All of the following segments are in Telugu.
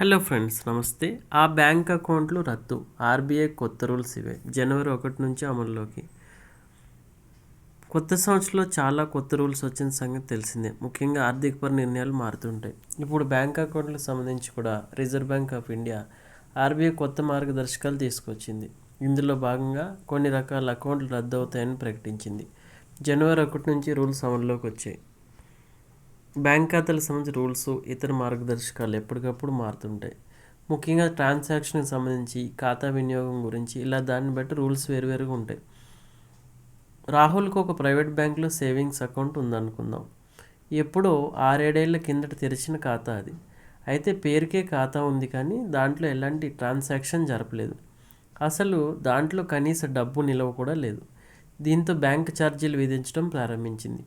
హలో ఫ్రెండ్స్, నమస్తే. ఆ బ్యాంక్ అకౌంట్లు రద్దు. ఆర్బీఐ కొత్త రూల్స్ ఇవే. జనవరి 1 నుంచి అమల్లోకి. కొత్త సంవత్సరంలో చాలా కొత్త రూల్స్ వచ్చిన సంగతి తెలిసిందే. ముఖ్యంగా ఆర్థికపర నిర్ణయాలు మారుతుంటాయి. ఇప్పుడు బ్యాంక్ అకౌంట్లకు సంబంధించి కూడా reserve bank of India RBI కొత్త మార్గదర్శకాలు తీసుకొచ్చింది. ఇందులో భాగంగా కొన్ని రకాల అకౌంట్లు రద్దు అవుతాయని ప్రకటించింది. జనవరి 1 నుంచి రూల్స్ అమల్లోకి వచ్చాయి. బ్యాంక్ ఖాతాలకు సంబంధించిన రూల్స్, ఇతర మార్గదర్శకాలు ఎప్పటికప్పుడు మారుతుంటాయి. ముఖ్యంగా ట్రాన్సాక్షన్కి సంబంధించి, ఖాతా వినియోగం గురించి ఇలా దాన్ని బట్టి రూల్స్ వేరువేరుగా ఉంటాయి. రాహుల్కి ఒక ప్రైవేట్ బ్యాంకులో సేవింగ్స్ అకౌంట్ ఉందనుకుందాం. ఎప్పుడో 6-7 ఏళ్ల కిందట తెరిచిన ఖాతా అది. అయితే పేరుకే ఖాతా ఉంది, కానీ దాంట్లో ఎలాంటి ట్రాన్సాక్షన్ జరపలేదు. అసలు దాంట్లో కనీస డబ్బు నిల్వ కూడా లేదు. దీంతో బ్యాంక్ ఛార్జీలు విధించడం ప్రారంభించింది.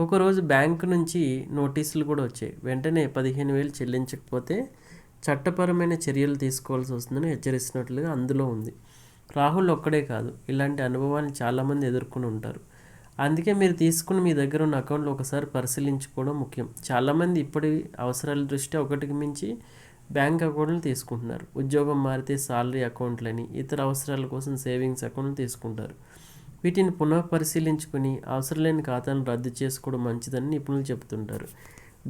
ఒకరోజు బ్యాంకు నుంచి నోటీసులు కూడా వచ్చాయి. వెంటనే 15,000 చెల్లించకపోతే చట్టపరమైన చర్యలు తీసుకోవాల్సి వస్తుందని హెచ్చరిస్తున్నట్లుగా అందులో ఉంది. రాహుల్ ఒక్కడే కాదు, ఇలాంటి అనుభవాన్ని చాలామంది ఎదుర్కొని ఉంటారు. అందుకే మీరు తీసుకుని మీ దగ్గర ఉన్న అకౌంట్లు ఒకసారి పరిశీలించుకోవడం ముఖ్యం. చాలామంది ఇప్పటి అవసరాల దృష్ట్యా ఒకటికి మించి బ్యాంక్ అకౌంట్లు తీసుకుంటున్నారు. ఉద్యోగం మారితే సాలరీ అకౌంట్లని, ఇతర అవసరాల కోసం సేవింగ్స్ అకౌంట్లు తీసుకుంటారు. వీటిని పునఃపరిశీలించుకుని అవసరం లేని ఖాతాలను రద్దు చేసుకోవడం మంచిదని నిపుణులు చెబుతుంటారు.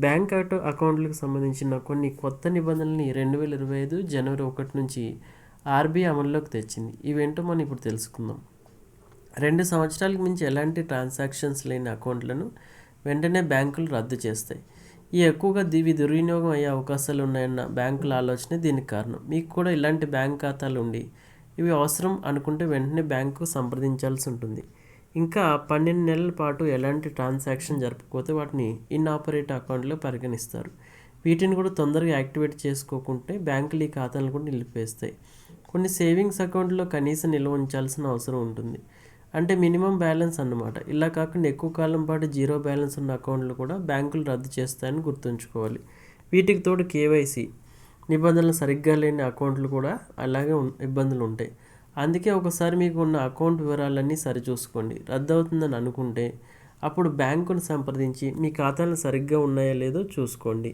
బ్యాంక్ అకౌంట్లకు సంబంధించిన కొన్ని కొత్త నిబంధనల్ని 2025 జనవరి 1 నుంచి ఆర్బీఐ అమల్లోకి తెచ్చింది. ఇవేంటో మనం ఇప్పుడు తెలుసుకుందాం. 2 సంవత్సరాలకు మించి ఎలాంటి ట్రాన్సాక్షన్స్ లేని అకౌంట్లను వెంటనే బ్యాంకులు రద్దు చేస్తాయి. ఎక్కువగా ఇవి దుర్వినియోగం అయ్యే అవకాశాలు ఉన్నాయన్న బ్యాంకుల ఆలోచనే దీనికి కారణం. మీకు కూడా ఇలాంటి బ్యాంక్ ఖాతాలు ఉండి ఇవి అవసరం అనుకుంటే వెంటనే బ్యాంకు సంప్రదించాల్సి ఉంటుంది. ఇంకా 12 నెలల పాటు ఎలాంటి ట్రాన్సాక్షన్ జరపకపోతే వాటిని ఇన్ఆపరేట్ అకౌంట్లో పరిగణిస్తారు. వీటిని కూడా తొందరగా యాక్టివేట్ చేసుకోకుంటే బ్యాంకులు ఈ ఖాతాలను కూడా నిలిపేస్తాయి. కొన్ని సేవింగ్స్ అకౌంట్లో కనీస నిల్వ ఉంచాల్సిన అవసరం ఉంటుంది. అంటే మినిమం బ్యాలెన్స్ అన్నమాట. ఇలా కాకుండా ఎక్కువ కాలం పాటు జీరో బ్యాలెన్స్ ఉన్న అకౌంట్లు కూడా బ్యాంకులు రద్దు చేస్తాయని గుర్తుంచుకోవాలి. వీటికి తోడు కేవైసీ నిబంధనలు సరిగ్గా లేని అకౌంట్లు కూడా అలాగే ఇబ్బందులు ఉంటాయి. అందుకే ఒకసారి మీకు ఉన్న అకౌంట్ వివరాలన్నీ సరిచూసుకోండి. రద్దు అవుతుందని అనుకుంటే అప్పుడు బ్యాంకును సంప్రదించి మీ ఖాతాలు సరిగ్గా ఉన్నాయో లేదో చూసుకోండి.